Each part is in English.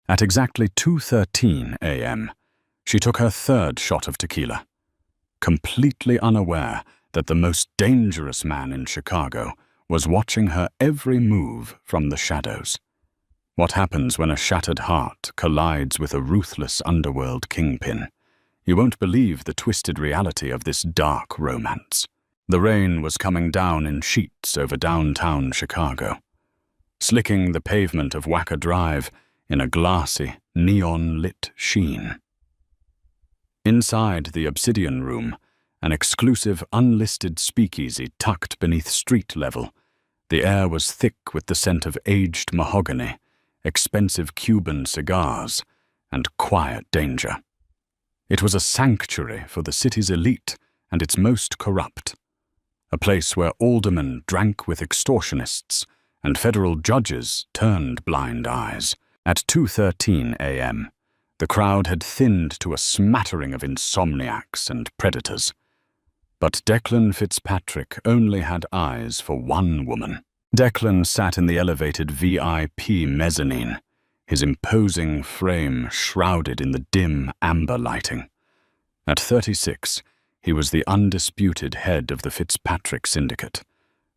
At exactly 2:13 a.m., she took her third shot of tequila, completely unaware that the most dangerous man in Chicago was watching her every move from the shadows. What happens when a shattered heart collides with a ruthless underworld kingpin? You won't believe the twisted reality of this dark romance. The rain was coming down in sheets over downtown Chicago, slicking the pavement of Wacker Drive in a glassy, neon-lit sheen. Inside the Obsidian Room, an exclusive unlisted speakeasy tucked beneath street level, the air was thick with the scent of aged mahogany, expensive Cuban cigars, and quiet danger. It was a sanctuary for the city's elite and its most corrupt, a place where aldermen drank with extortionists and federal judges turned blind eyes. At 2:13 a.m., the crowd had thinned to a smattering of insomniacs and predators. But Declan Fitzpatrick only had eyes for one woman. Declan sat in the elevated VIP mezzanine, his imposing frame shrouded in the dim amber lighting. At 36, he was the undisputed head of the Fitzpatrick Syndicate,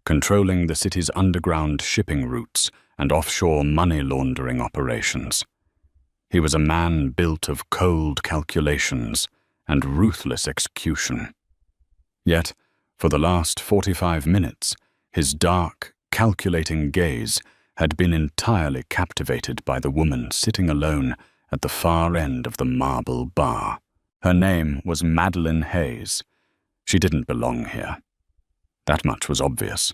controlling the city's underground shipping routes and offshore money laundering operations. He was a man built of cold calculations and ruthless execution. Yet, for the last 45 minutes, his dark, calculating gaze had been entirely captivated by the woman sitting alone at the far end of the marble bar. Her name was Madeline Hayes. She didn't belong here. That much was obvious.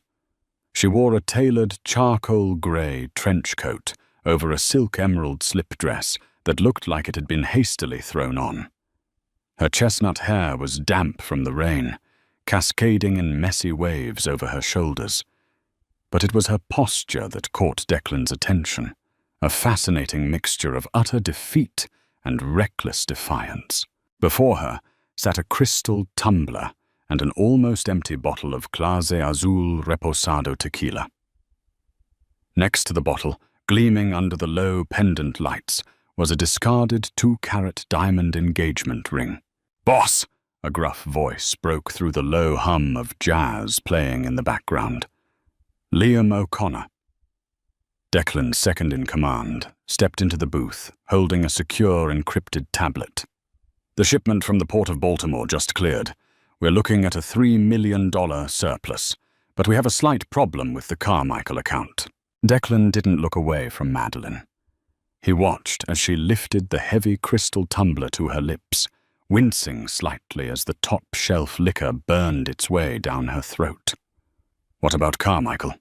She wore a tailored charcoal grey trench coat over a silk emerald slip dress that looked like it had been hastily thrown on. Her chestnut hair was damp from the rain, cascading in messy waves over her shoulders. But it was her posture that caught Declan's attention, a fascinating mixture of utter defeat and reckless defiance. Before her sat a crystal tumbler and an almost empty bottle of Clase Azul Reposado tequila. Next to the bottle, gleaming under the low pendant lights, was a discarded 2-carat diamond engagement ring. "Boss!" A gruff voice broke through the low hum of jazz playing in the background. Liam O'Connor. Declan's second-in-command stepped into the booth, holding a secure encrypted tablet. "The shipment from the port of Baltimore just cleared. We're looking at a $3 million surplus, but we have a slight problem with the Carmichael account." Declan didn't look away from Madeline. He watched as she lifted the heavy crystal tumbler to her lips, wincing slightly as the top-shelf liquor burned its way down her throat. "What about Carmichael?"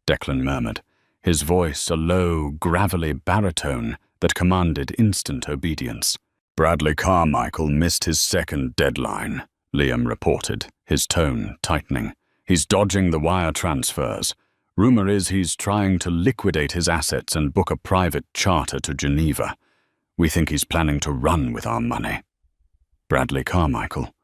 Declan murmured, his voice a low, gravelly baritone that commanded instant obedience. "Bradley Carmichael missed his second deadline," Liam reported, his tone tightening. "He's dodging the wire transfers. Rumor is he's trying to liquidate his assets and book a private charter to Geneva. We think he's planning to run with our money." Bradley Carmichael,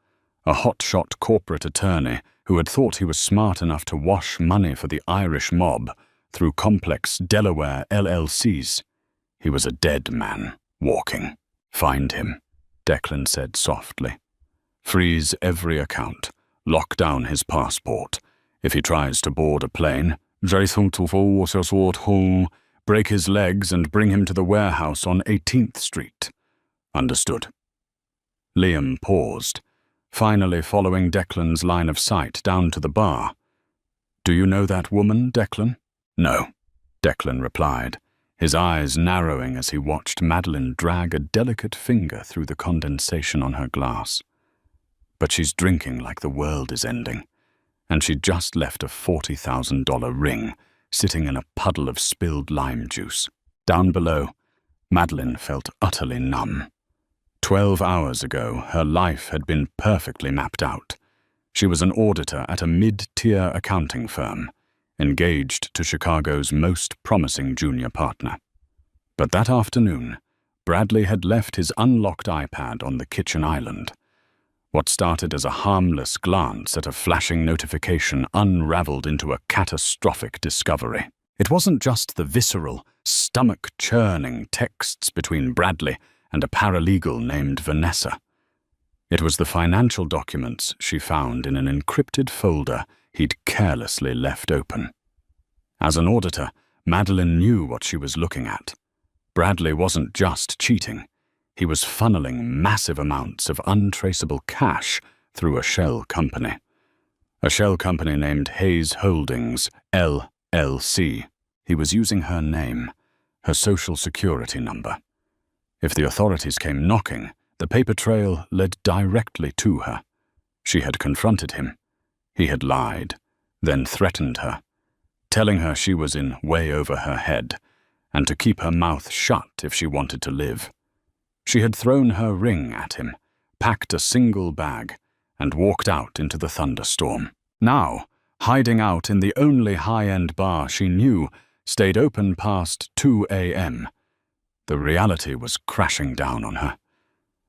a hotshot corporate attorney who had thought he was smart enough to wash money for the Irish mob through complex Delaware LLCs. He was a dead man, walking. "Find him," Declan said softly. "Freeze every account. Lock down his passport. If he tries to board a plane, break his legs and bring him to the warehouse on 18th Street. Understood." Liam paused, finally following Declan's line of sight down to the bar. "Do you know that woman, Declan?" "No," Declan replied, his eyes narrowing as he watched Madeline drag a delicate finger through the condensation on her glass. "But she's drinking like the world is ending, and she'd just left a $40,000 ring sitting in a puddle of spilled lime juice. Down below, Madeline felt utterly numb. 12 hours ago, her life had been perfectly mapped out. She was an auditor at a mid-tier accounting firm, engaged to Chicago's most promising junior partner. But that afternoon, Bradley had left his unlocked iPad on the kitchen island. What started as a harmless glance at a flashing notification unraveled into a catastrophic discovery. It wasn't just the visceral, stomach-churning texts between Bradley and a paralegal named Vanessa. It was the financial documents she found in an encrypted folder he'd carelessly left open. As an auditor, Madeline knew what she was looking at. Bradley wasn't just cheating. He was funneling massive amounts of untraceable cash through a shell company. A shell company named Hayes Holdings, LLC. He was using her name, her social security number. If the authorities came knocking, the paper trail led directly to her. She had confronted him. He had lied, then threatened her, telling her she was in way over her head, and to keep her mouth shut if she wanted to live. She had thrown her ring at him, packed a single bag, and walked out into the thunderstorm. Now, hiding out in the only high-end bar she knew, stayed open past 2 a.m. The reality was crashing down on her.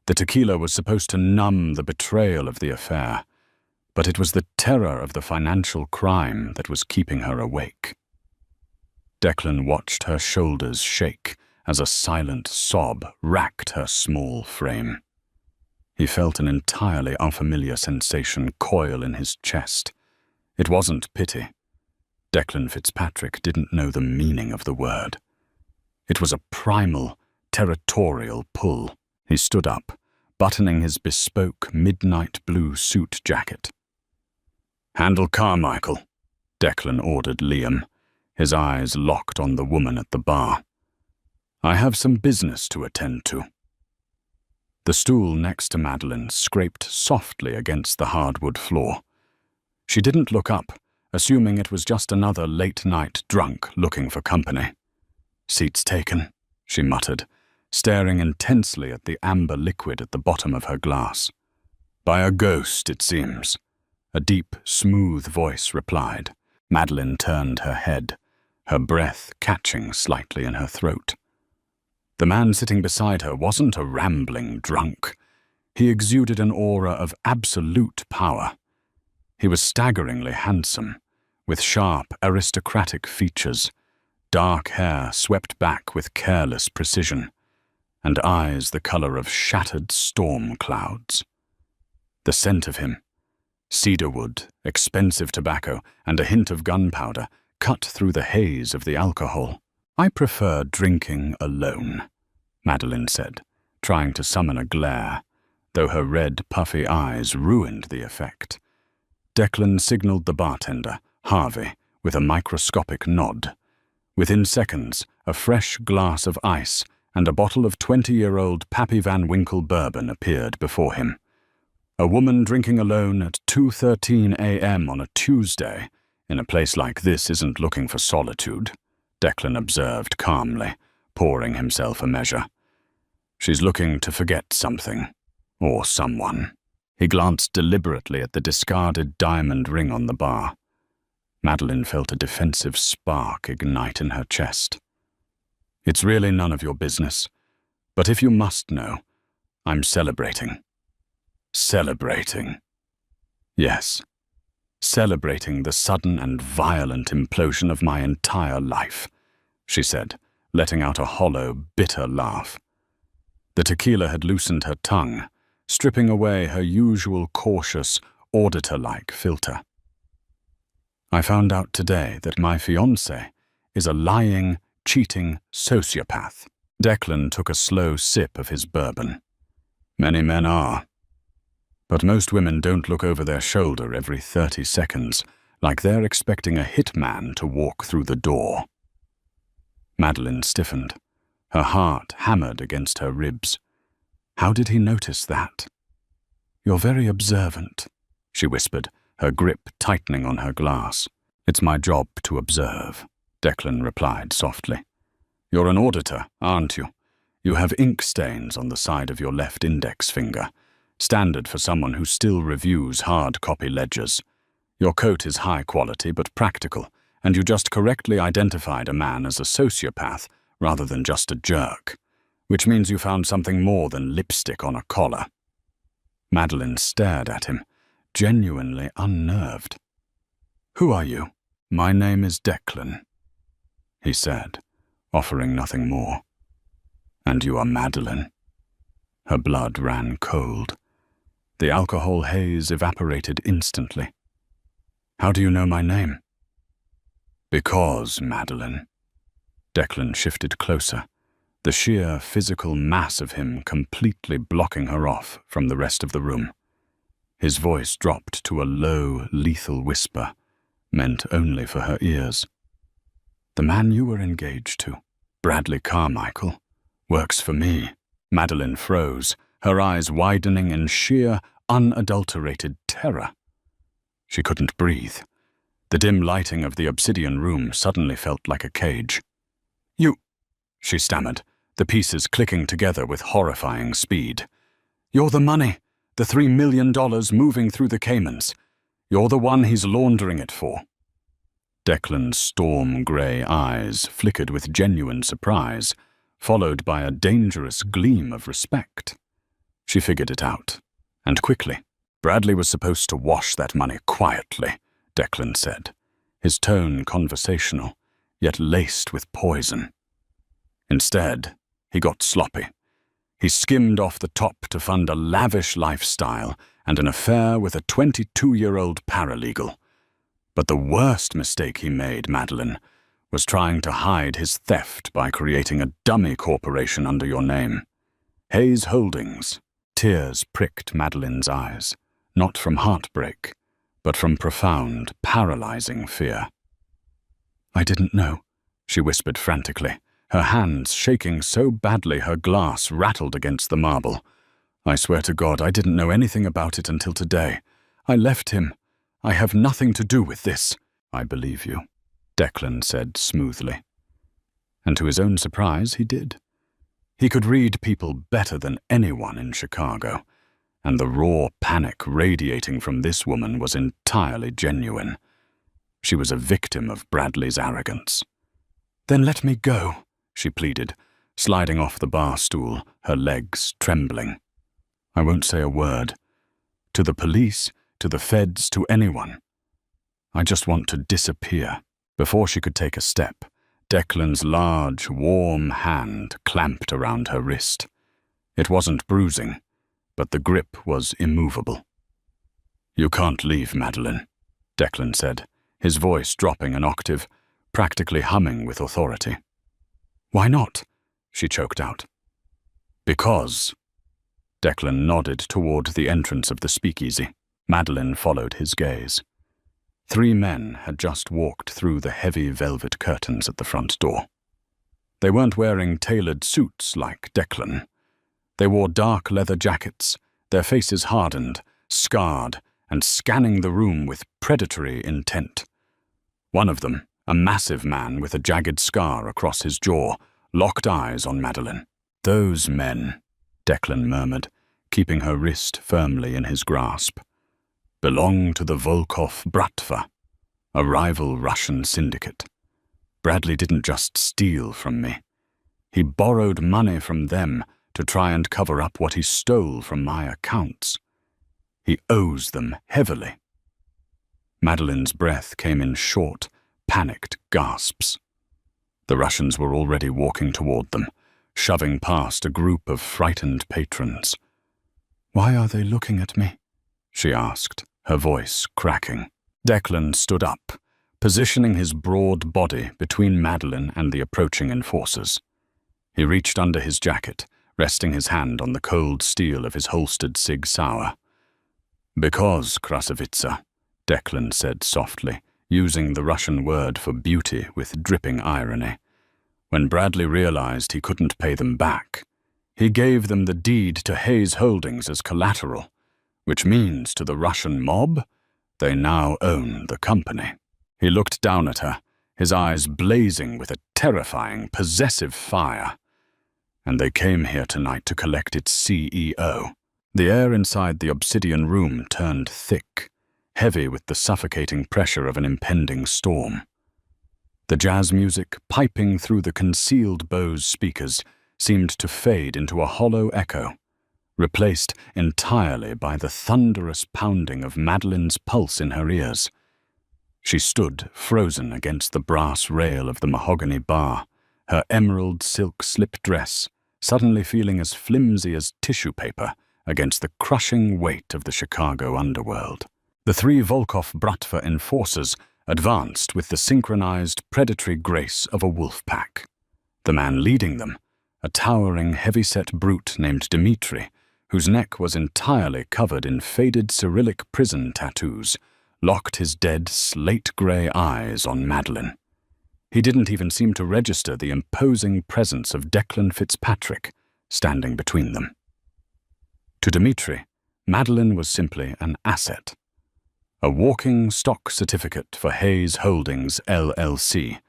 The tequila was supposed to numb the betrayal of the affair, but it was the terror of the financial crime that was keeping her awake. Declan watched her shoulders shake as a silent sob racked her small frame. He felt an entirely unfamiliar sensation coil in his chest. It wasn't pity. Declan Fitzpatrick didn't know the meaning of the word. It was a primal, territorial pull. He stood up, buttoning his bespoke midnight blue suit jacket. "Handle Carmichael," Declan ordered Liam, his eyes locked on the woman at the bar. "I have some business to attend to." The stool next to Madeline scraped softly against the hardwood floor. She didn't look up, assuming it was just another late-night drunk looking for company. "Seats taken," she muttered, staring intensely at the amber liquid at the bottom of her glass. "By a ghost, it seems," a deep, smooth voice replied. Madeline turned her head, her breath catching slightly in her throat. The man sitting beside her wasn't a rambling drunk. He exuded an aura of absolute power. He was staggeringly handsome, with sharp, aristocratic features, dark hair swept back with careless precision, and eyes the color of shattered storm clouds. The scent of him, cedarwood, expensive tobacco, and a hint of gunpowder, cut through the haze of the alcohol. "I prefer drinking alone," Madeline said, trying to summon a glare, though her red, puffy eyes ruined the effect. Declan signaled the bartender, Harvey, with a microscopic nod. Within seconds, a fresh glass of ice and a bottle of 20-year-old Pappy Van Winkle bourbon appeared before him. A woman drinking alone at 2:13 a.m. on a Tuesday in a place like this isn't looking for solitude, Declan observed calmly, pouring himself a measure. "She's looking to forget something, or someone." He glanced deliberately at the discarded diamond ring on the bar. Madeline felt a defensive spark ignite in her chest. "It's really none of your business, but if you must know, I'm celebrating." "Celebrating?" "Yes. Celebrating the sudden and violent implosion of my entire life," she said, letting out a hollow, bitter laugh. The tequila had loosened her tongue, stripping away her usual cautious, auditor-like filter. "I found out today that my fiancé is a lying, cheating sociopath." Declan took a slow sip of his bourbon. "Many men are. But most women don't look over their shoulder every 30 seconds, like they're expecting a hitman to walk through the door." Madeline stiffened. Her heart hammered against her ribs. How did he notice that? "You're very observant," she whispered, her grip tightening on her glass. "It's my job to observe," Declan replied softly. "You're an auditor, aren't you? You have ink stains on the side of your left index finger, standard for someone who still reviews hard copy ledgers. Your coat is high quality but practical, and you just correctly identified a man as a sociopath rather than just a jerk, which means you found something more than lipstick on a collar." Madeline stared at him, genuinely unnerved. "Who are you?" "My name is Declan." he said, offering nothing more. And you are Madeline. Her blood ran cold. The alcohol haze evaporated instantly. How do you know my name? Because, Madeline. Declan shifted closer, the sheer physical mass of him completely blocking her off from the rest of the room. His voice dropped to a low, lethal whisper, meant only for her ears. The man you were engaged to, Bradley Carmichael, works for me. Madeline froze, her eyes widening in sheer, unadulterated terror. She couldn't breathe. The dim lighting of the obsidian room suddenly felt like a cage. You, she stammered, the pieces clicking together with horrifying speed. You're the money, the $3 million moving through the Caymans. You're the one he's laundering it for. Declan's storm-grey eyes flickered with genuine surprise, followed by a dangerous gleam of respect. She figured it out, and quickly. Bradley was supposed to wash that money quietly, Declan said, his tone conversational, yet laced with poison. Instead, he got sloppy. He skimmed off the top to fund a lavish lifestyle and an affair with a 22-year-old paralegal. But the worst mistake he made, Madeline, was trying to hide his theft by creating a dummy corporation under your name. Hayes Holdings. Tears pricked Madeline's eyes, not from heartbreak, but from profound, paralyzing fear. I didn't know, she whispered frantically, her hands shaking so badly her glass rattled against the marble. I swear to God, I didn't know anything about it until today. I left him. I have nothing to do with this. I believe you, Declan said smoothly. And to his own surprise, he did. He could read people better than anyone in Chicago, and the raw panic radiating from this woman was entirely genuine. She was a victim of Bradley's arrogance. Then let me go, she pleaded, sliding off the bar stool, her legs trembling. I won't say a word. To the police, to the feds, to anyone. I just want to disappear. Before she could take a step, Declan's large, warm hand clamped around her wrist. It wasn't bruising, but the grip was immovable. You can't leave, Madeline, Declan said, his voice dropping an octave, practically humming with authority. Why not? She choked out. Because. Declan nodded toward the entrance of the speakeasy. Madeline followed his gaze. 3 men had just walked through the heavy velvet curtains at the front door. They weren't wearing tailored suits like Declan. They wore dark leather jackets, their faces hardened, scarred, and scanning the room with predatory intent. One of them, a massive man with a jagged scar across his jaw, locked eyes on Madeline. Those men, Declan murmured, keeping her wrist firmly in his grasp, belong to the Volkov Bratva, a rival Russian syndicate. Bradley didn't just steal from me. He borrowed money from them to try and cover up what he stole from my accounts. He owes them heavily. Madeline's breath came in short, panicked gasps. The Russians were already walking toward them, shoving past a group of frightened patrons. Why are they looking at me? She asked, her voice cracking. Declan stood up, positioning his broad body between Madeline and the approaching enforcers. He reached under his jacket, resting his hand on the cold steel of his holstered Sig Sauer. Because, Krasavitsa, Declan said softly, using the Russian word for beauty with dripping irony. When Bradley realized he couldn't pay them back, he gave them the deed to Hayes Holdings as collateral, which means to the Russian mob, they now own the company. He looked down at her, his eyes blazing with a terrifying, possessive fire. And they came here tonight to collect its CEO. The air inside the obsidian room turned thick, heavy with the suffocating pressure of an impending storm. The jazz music, piping through the concealed Bose speakers, seemed to fade into a hollow echo, replaced entirely by the thunderous pounding of Madeline's pulse in her ears. She stood frozen against the brass rail of the mahogany bar, her emerald silk slip dress suddenly feeling as flimsy as tissue paper against the crushing weight of the Chicago underworld. The three Volkov Bratva enforcers advanced with the synchronized predatory grace of a wolf pack. The man leading them, a towering, heavy-set brute named Dmitri, whose neck was entirely covered in faded Cyrillic prison tattoos, locked his dead, slate-gray eyes on Madeline. He didn't even seem to register the imposing presence of Declan Fitzpatrick standing between them. To Dmitri, Madeline was simply an asset. A walking stock certificate for Hayes Holdings, LLC,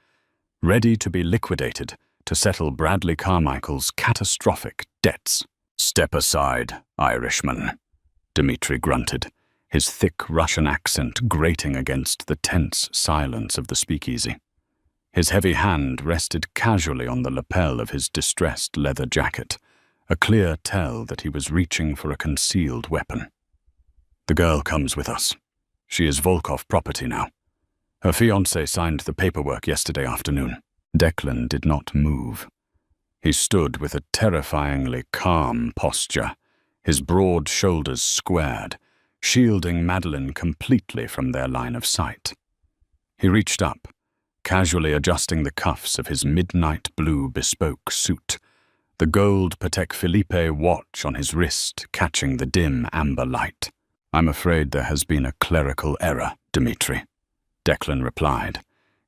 ready to be liquidated to settle Bradley Carmichael's catastrophic debts. "Step aside, Irishman," Dmitri grunted, his thick Russian accent grating against the tense silence of the speakeasy. His heavy hand rested casually on the lapel of his distressed leather jacket, a clear tell that he was reaching for a concealed weapon. "The girl comes with us. She is Volkov property now. Her fiancé signed the paperwork yesterday afternoon." Declan did not move. He stood with a terrifyingly calm posture, his broad shoulders squared, shielding Madeline completely from their line of sight. He reached up, casually adjusting the cuffs of his midnight blue bespoke suit, the gold Patek Philippe watch on his wrist catching the dim amber light. "I'm afraid there has been a clerical error, Dmitri," Declan replied,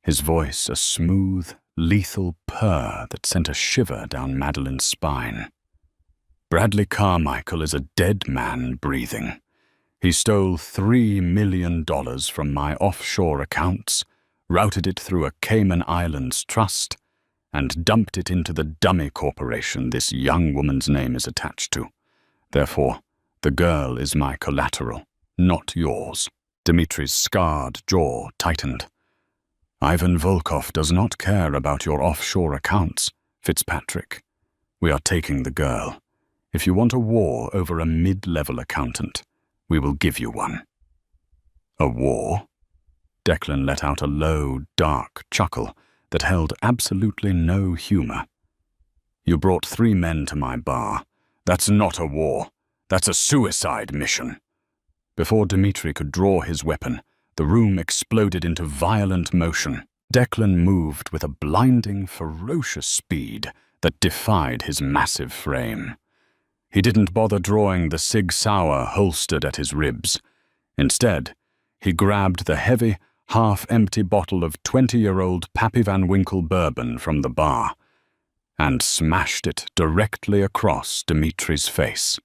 his voice a smooth, lethal purr that sent a shiver down Madeline's spine. "Bradley Carmichael is a dead man breathing. He stole $3 million from my offshore accounts, routed it through a Cayman Islands trust, and dumped it into the dummy corporation this young woman's name is attached to. Therefore, the girl is my collateral, not yours." Dmitri's scarred jaw tightened. "Ivan Volkov does not care about your offshore accounts, Fitzpatrick. We are taking the girl. If you want a war over a mid-level accountant, we will give you one." "A war?" Declan let out a low, dark chuckle that held absolutely no humor. "You brought 3 men to my bar. That's not a war. That's a suicide mission." Before Dmitri could draw his weapon, the room exploded into violent motion. Declan moved with a blinding, ferocious speed that defied his massive frame. He didn't bother drawing the Sig Sauer holstered at his ribs. Instead, he grabbed the heavy, half-empty bottle of 20-year-old Pappy Van Winkle bourbon from the bar and smashed it directly across Dmitri's face.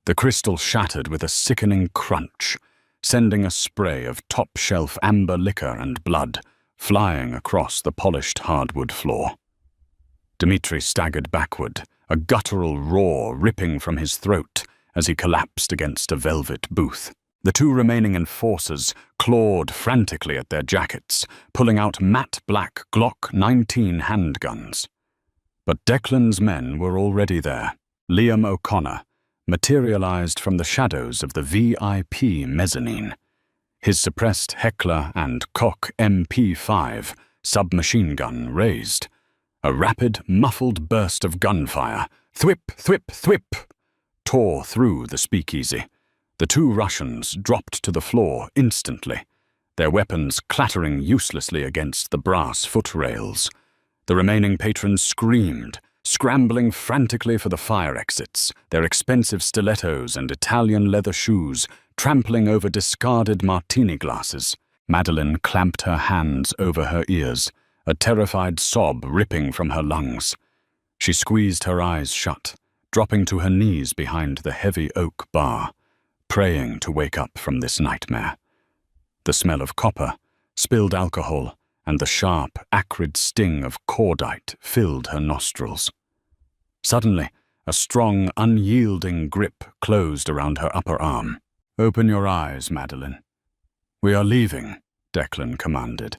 The crystal shattered with a sickening crunch, sending a spray of top-shelf amber liquor and blood flying across the polished hardwood floor. Dmitri staggered backward, a guttural roar ripping from his throat as he collapsed against a velvet booth. The 2 remaining enforcers clawed frantically at their jackets, pulling out matte black Glock 19 handguns. But Declan's men were already there. Liam O'Connor materialized from the shadows of the VIP mezzanine, his suppressed Heckler and Koch MP5 submachine gun raised. A rapid, muffled burst of gunfire, thwip, thwip, thwip, tore through the speakeasy. The 2 Russians dropped to the floor instantly, their weapons clattering uselessly against the brass footrails. The remaining patrons screamed, scrambling frantically for the fire exits, their expensive stilettos and Italian leather shoes trampling over discarded martini glasses. Madeline clamped her hands over her ears, a terrified sob ripping from her lungs. She squeezed her eyes shut, dropping to her knees behind the heavy oak bar, praying to wake up from this nightmare. The smell of copper, spilled alcohol, and the sharp, acrid sting of cordite filled her nostrils. Suddenly, a strong, unyielding grip closed around her upper arm. "Open your eyes, Madeline." "We are leaving," Declan commanded.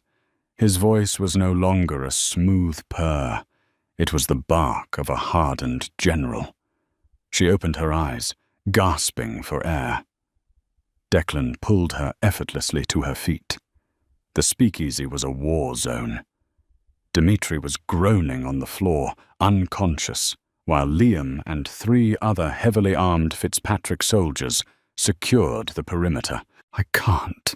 His voice was no longer a smooth purr. It was the bark of a hardened general. She opened her eyes, gasping for air. Declan pulled her effortlessly to her feet. The speakeasy was a war zone. Dmitri was groaning on the floor, unconscious, while Liam and 3 other heavily armed Fitzpatrick soldiers secured the perimeter. "I can't,"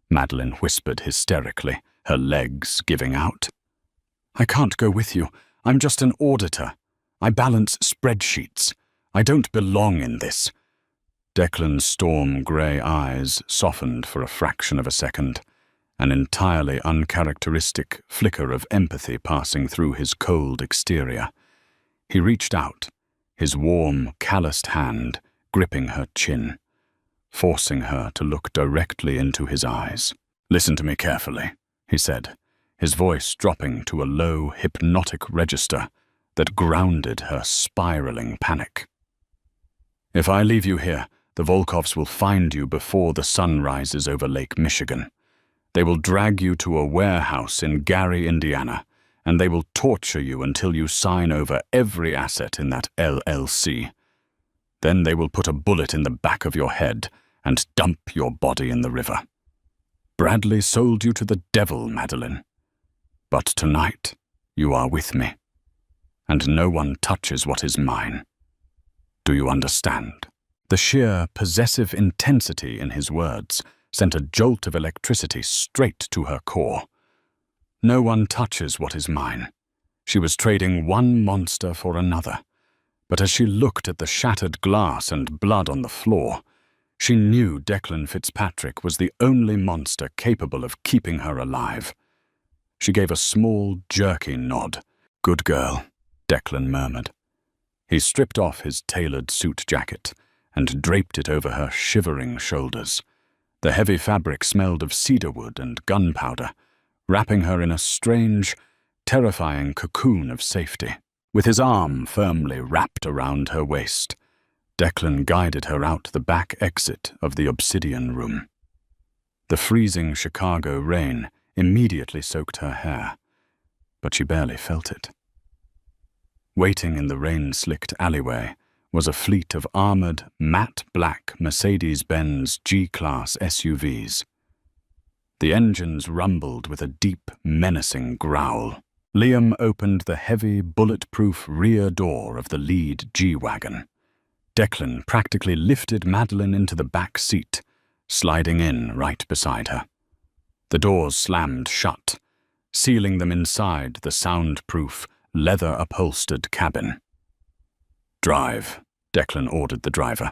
Madeline whispered hysterically, her legs giving out. "I can't go with you. I'm just an auditor. I balance spreadsheets. I don't belong in this." Declan's storm-grey eyes softened for a fraction of a second, an entirely uncharacteristic flicker of empathy passing through his cold exterior. He reached out, his warm, calloused hand gripping her chin, forcing her to look directly into his eyes. "Listen to me carefully," he said, his voice dropping to a low, hypnotic register that grounded her spiraling panic. "If I leave you here, the Volkovs will find you before the sun rises over Lake Michigan. They will drag you to a warehouse in Gary, Indiana, and they will torture you until you sign over every asset in that LLC. Then they will put a bullet in the back of your head and dump your body in the river. Bradley sold you to the devil, Madeline. But tonight, you are with me, and no one touches what is mine. Do you understand?" The sheer, possessive intensity in his words sent a jolt of electricity straight to her core. No one touches what is mine. She was trading one monster for another, but as she looked at the shattered glass and blood on the floor, she knew Declan Fitzpatrick was the only monster capable of keeping her alive. She gave a small, jerky nod. "Good girl," Declan murmured. He stripped off his tailored suit jacket and draped it over her shivering shoulders. The heavy fabric smelled of cedarwood and gunpowder, wrapping her in a strange, terrifying cocoon of safety. With his arm firmly wrapped around her waist, Declan guided her out the back exit of the obsidian room. The freezing Chicago rain immediately soaked her hair, but she barely felt it. Waiting in the rain-slicked alleyway was a fleet of armored, matte black Mercedes-Benz G-Class SUVs. The engines rumbled with a deep, menacing growl. Liam opened the heavy, bulletproof rear door of the lead G-Wagon. Declan practically lifted Madeline into the back seat, sliding in right beside her. The doors slammed shut, sealing them inside the soundproof, leather-upholstered cabin. "Drive," Declan ordered the driver.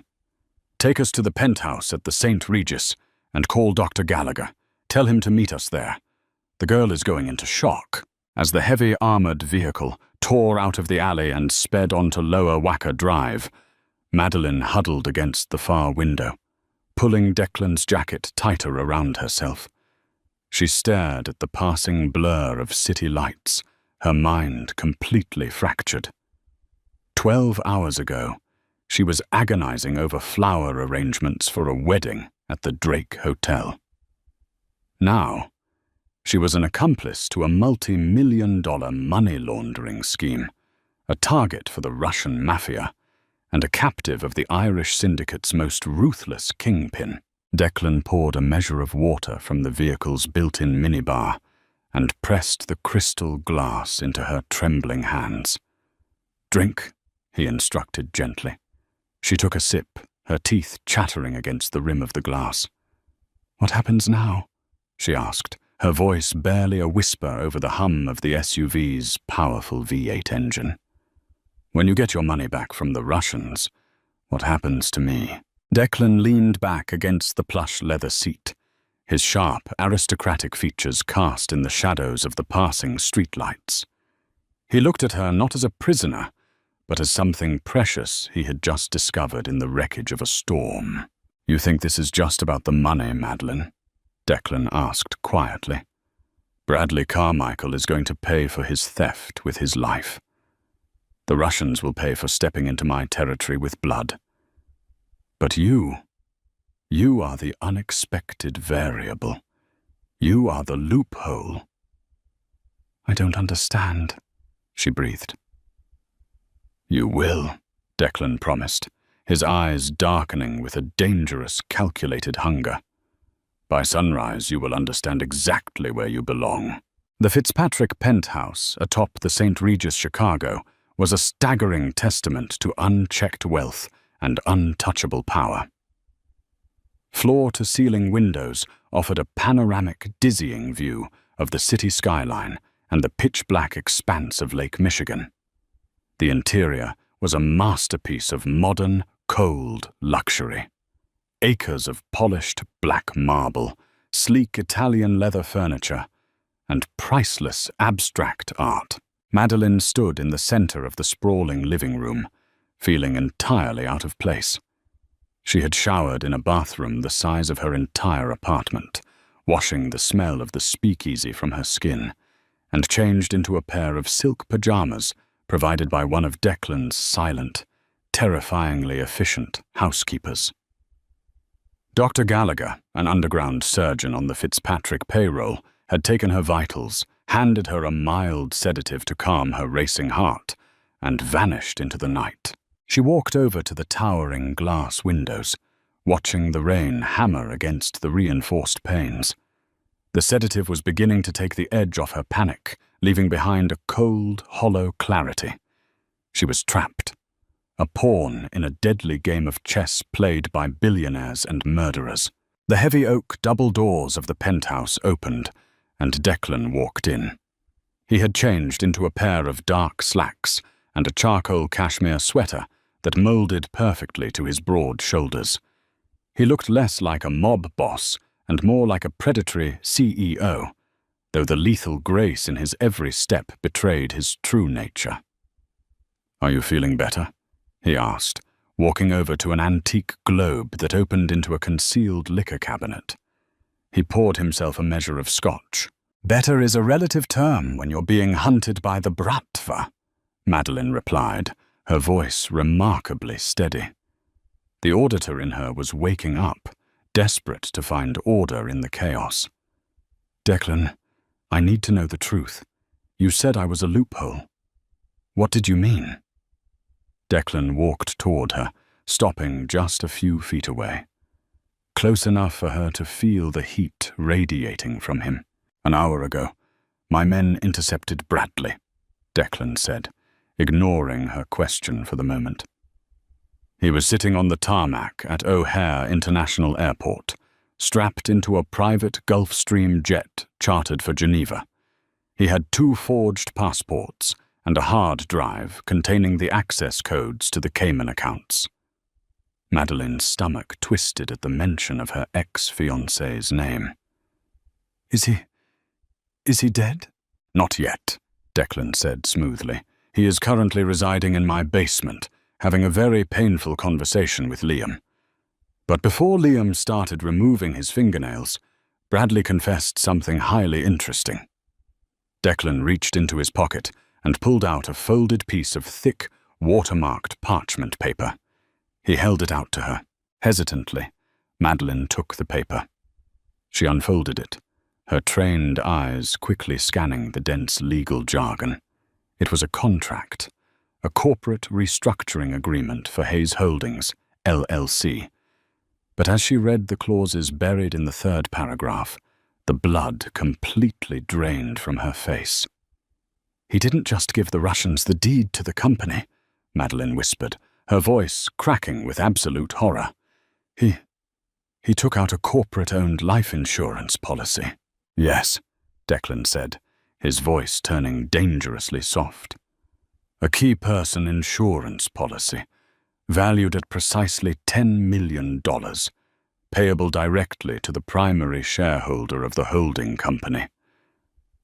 "Take us to the penthouse at the St. Regis and call Dr. Gallagher. Tell him to meet us there. The girl is going into shock." As the heavy armored vehicle tore out of the alley and sped onto Lower Wacker Drive, Madeline huddled against the far window, pulling Declan's jacket tighter around herself. She stared at the passing blur of city lights, her mind completely fractured. 12 hours ago, she was agonizing over flower arrangements for a wedding at the Drake Hotel. Now, she was an accomplice to a multi-million-dollar money laundering scheme, a target for the Russian Mafia, and a captive of the Irish syndicate's most ruthless kingpin. Declan poured a measure of water from the vehicle's built-in minibar and pressed the crystal glass into her trembling hands. "Drink," he instructed gently. She took a sip, her teeth chattering against the rim of the glass. "What happens now?" she asked, her voice barely a whisper over the hum of the SUV's powerful V8 engine. "When you get your money back from the Russians, what happens to me?" Declan leaned back against the plush leather seat, his sharp, aristocratic features cast in the shadows of the passing streetlights. He looked at her not as a prisoner, but as something precious he had just discovered in the wreckage of a storm. "You think this is just about the money, Madeline?" Declan asked quietly. "Bradley Carmichael is going to pay for his theft with his life. The Russians will pay for stepping into my territory with blood. But you are the unexpected variable. You are the loophole." "I don't understand," she breathed. "You will," Declan promised, his eyes darkening with a dangerous, calculated hunger. By sunrise, you will understand exactly where you belong. The Fitzpatrick penthouse atop the St. Regis Chicago was a staggering testament to unchecked wealth and untouchable power. Floor-to-ceiling windows offered a panoramic, dizzying view of the city skyline and the pitch-black expanse of Lake Michigan. The interior was a masterpiece of modern, cold luxury. Acres of polished black marble, sleek Italian leather furniture, and priceless abstract art. Madeline stood in the center of the sprawling living room, feeling entirely out of place. She had showered in a bathroom the size of her entire apartment, washing the smell of the speakeasy from her skin, and changed into a pair of silk pajamas provided by one of Declan's silent, terrifyingly efficient housekeepers. Dr. Gallagher, an underground surgeon on the Fitzpatrick payroll, had taken her vitals, handed her a mild sedative to calm her racing heart, and vanished into the night. She walked over to the towering glass windows, watching the rain hammer against the reinforced panes. The sedative was beginning to take the edge off her panic, leaving behind a cold, hollow clarity. She was trapped, a pawn in a deadly game of chess played by billionaires and murderers. The heavy oak double doors of the penthouse opened, and Declan walked in. He had changed into a pair of dark slacks and a charcoal cashmere sweater that molded perfectly to his broad shoulders. He looked less like a mob boss and more like a predatory CEO, though the lethal grace in his every step betrayed his true nature. "Are you feeling better?" he asked, walking over to an antique globe that opened into a concealed liquor cabinet. He poured himself a measure of scotch. "Better is a relative term when you're being hunted by the Bratva," Madeline replied, her voice remarkably steady. The auditor in her was waking up, desperate to find order in the chaos. "Declan, I need to know the truth. You said I was a loophole. What did you mean?" Declan walked toward her, stopping just a few feet away, close enough for her to feel the heat radiating from him. "An hour ago, my men intercepted Bradley," Declan said, ignoring her question for the moment. He was sitting on the tarmac at O'Hare International Airport, strapped into a private Gulfstream jet chartered for Geneva. He had 2 forged passports and a hard drive containing the access codes to the Cayman accounts. Madeline's stomach twisted at the mention of her ex-fiancé's name. Is he dead?" "Not yet," Declan said smoothly. "He is currently residing in my basement, having a very painful conversation with Liam." But before Liam started removing his fingernails, Bradley confessed something highly interesting. Declan reached into his pocket and pulled out a folded piece of thick, watermarked parchment paper. He held it out to her. Hesitantly, Madeline took the paper. She unfolded it, her trained eyes quickly scanning the dense legal jargon. It was a contract, a corporate restructuring agreement for Hayes Holdings, LLC. But as she read the clauses buried in the 3rd paragraph, the blood completely drained from her face. "He didn't just give the Russians the deed to the company," Madeline whispered, her voice cracking with absolute horror. He took out a corporate-owned life insurance policy." "Yes," Declan said, his voice turning dangerously soft. "A key person insurance policy, valued at precisely $10 million, payable directly to the primary shareholder of the holding company."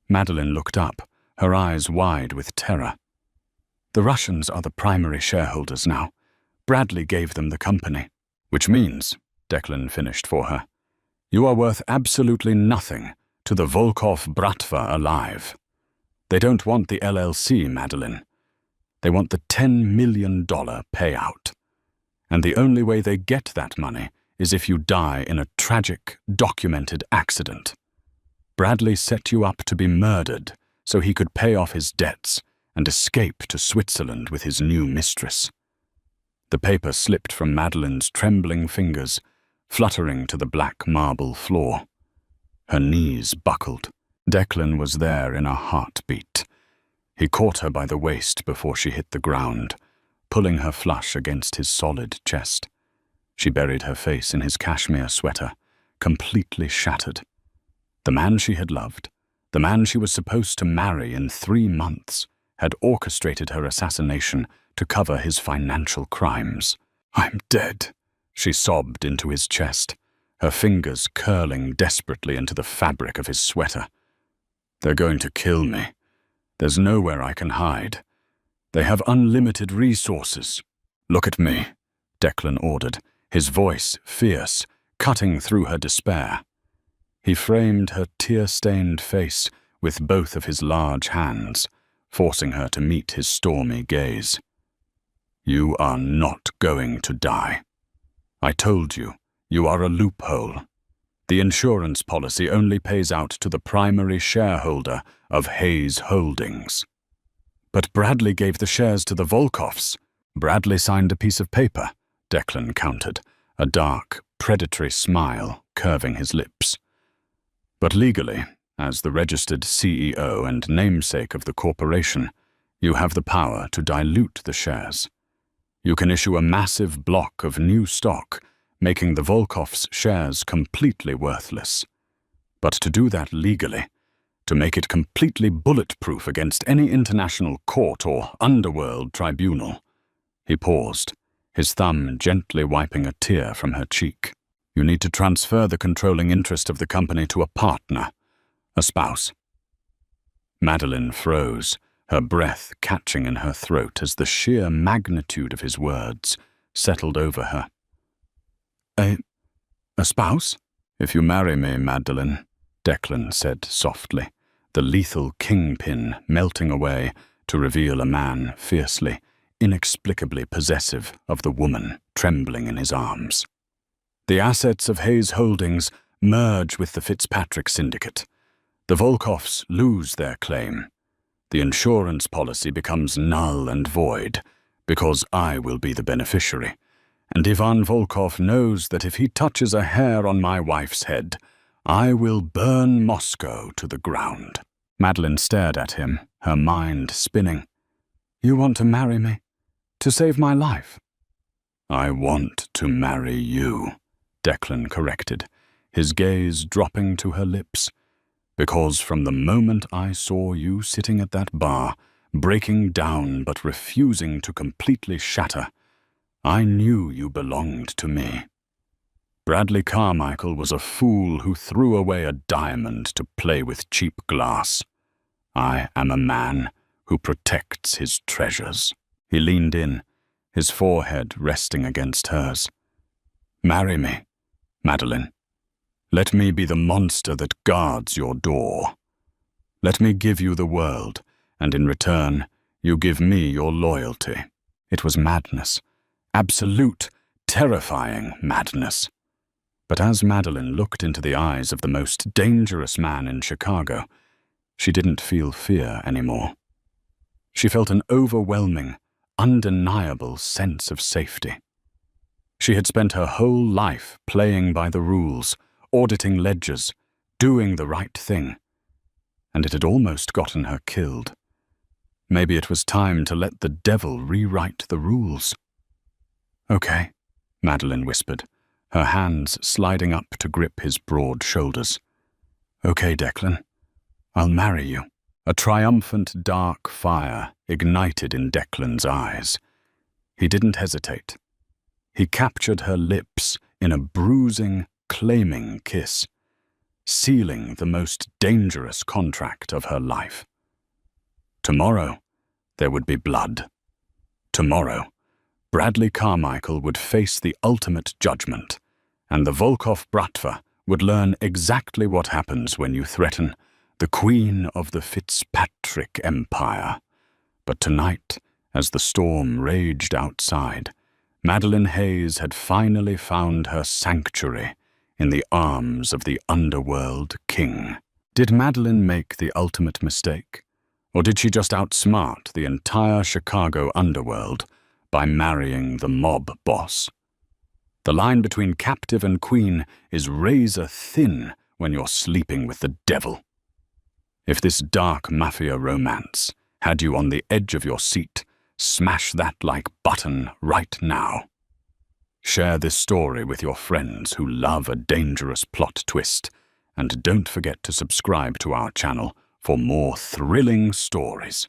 Madeline looked up, her eyes wide with terror. "The Russians are the primary shareholders now. Bradley gave them the company." "Which means," Declan finished for her, "you are worth absolutely nothing to the Volkov Bratva alive. They don't want the LLC, Madeline. They want the $10 million payout. And the only way they get that money is if you die in a tragic, documented accident. Bradley set you up to be murdered so he could pay off his debts and escape to Switzerland with his new mistress." The paper slipped from Madeline's trembling fingers, fluttering to the black marble floor. Her knees buckled. Declan was there in a heartbeat. He caught her by the waist before she hit the ground, pulling her flush against his solid chest. She buried her face in his cashmere sweater, completely shattered. The man she had loved, the man she was supposed to marry in 3 months, had orchestrated her assassination to cover his financial crimes. "I'm dead," she sobbed into his chest, her fingers curling desperately into the fabric of his sweater. "They're going to kill me. There's nowhere I can hide. They have unlimited resources." "Look at me," Declan ordered, his voice fierce, cutting through her despair. He framed her tear-stained face with both of his large hands, forcing her to meet his stormy gaze. "You are not going to die. I told you, you are a loophole. The insurance policy only pays out to the primary shareholder of Hayes Holdings." "But Bradley gave the shares to the Volkoffs." "Bradley signed a piece of paper," Declan countered, a dark, predatory smile curving his lips. "But legally, as the registered CEO and namesake of the corporation, you have the power to dilute the shares. You can issue a massive block of new stock, making the Volkoffs' shares completely worthless. But to do that legally, to make it completely bulletproof against any international court or underworld tribunal." He paused, his thumb gently wiping a tear from her cheek. "You need to transfer the controlling interest of the company to a partner, a spouse." Madeline froze, her breath catching in her throat as the sheer magnitude of his words settled over her. A spouse? "If you marry me, Madeline," Declan said softly, the lethal kingpin melting away to reveal a man fiercely, inexplicably possessive of the woman trembling in his arms. "The assets of Hayes Holdings merge with the Fitzpatrick Syndicate. The Volkoffs lose their claim. The insurance policy becomes null and void, because I will be the beneficiary. And Ivan Volkov knows that if he touches a hair on my wife's head, I will burn Moscow to the ground." Madeline stared at him, her mind spinning. "You want to marry me? To save my life?" "I want to marry you," Declan corrected, his gaze dropping to her lips. "Because from the moment I saw you sitting at that bar, breaking down but refusing to completely shatter, I knew you belonged to me. Bradley Carmichael was a fool who threw away a diamond to play with cheap glass. I am a man who protects his treasures." He leaned in, his forehead resting against hers. "Marry me, Madeline. Let me be the monster that guards your door. Let me give you the world, and in return, you give me your loyalty." It was madness. Absolute, terrifying madness. But as Madeline looked into the eyes of the most dangerous man in Chicago, she didn't feel fear anymore. She felt an overwhelming, undeniable sense of safety. She had spent her whole life playing by the rules, auditing ledgers, doing the right thing, and it had almost gotten her killed. Maybe it was time to let the devil rewrite the rules. "Okay," Madeline whispered, her hands sliding up to grip his broad shoulders. "Okay, Declan, I'll marry you." A triumphant dark fire ignited in Declan's eyes. He didn't hesitate. He captured her lips in a bruising, claiming kiss, sealing the most dangerous contract of her life. Tomorrow, there would be blood. Tomorrow, Bradley Carmichael would face the ultimate judgment, and the Volkov Bratva would learn exactly what happens when you threaten the Queen of the Fitzpatrick Empire. But tonight, as the storm raged outside, Madeline Hayes had finally found her sanctuary in the arms of the underworld king. Did Madeline make the ultimate mistake? Or did she just outsmart the entire Chicago underworld by marrying the mob boss? The line between captive and queen is razor thin when you're sleeping with the devil. If this dark mafia romance had you on the edge of your seat, smash that like button right now. Share this story with your friends who love a dangerous plot twist, and don't forget to subscribe to our channel for more thrilling stories.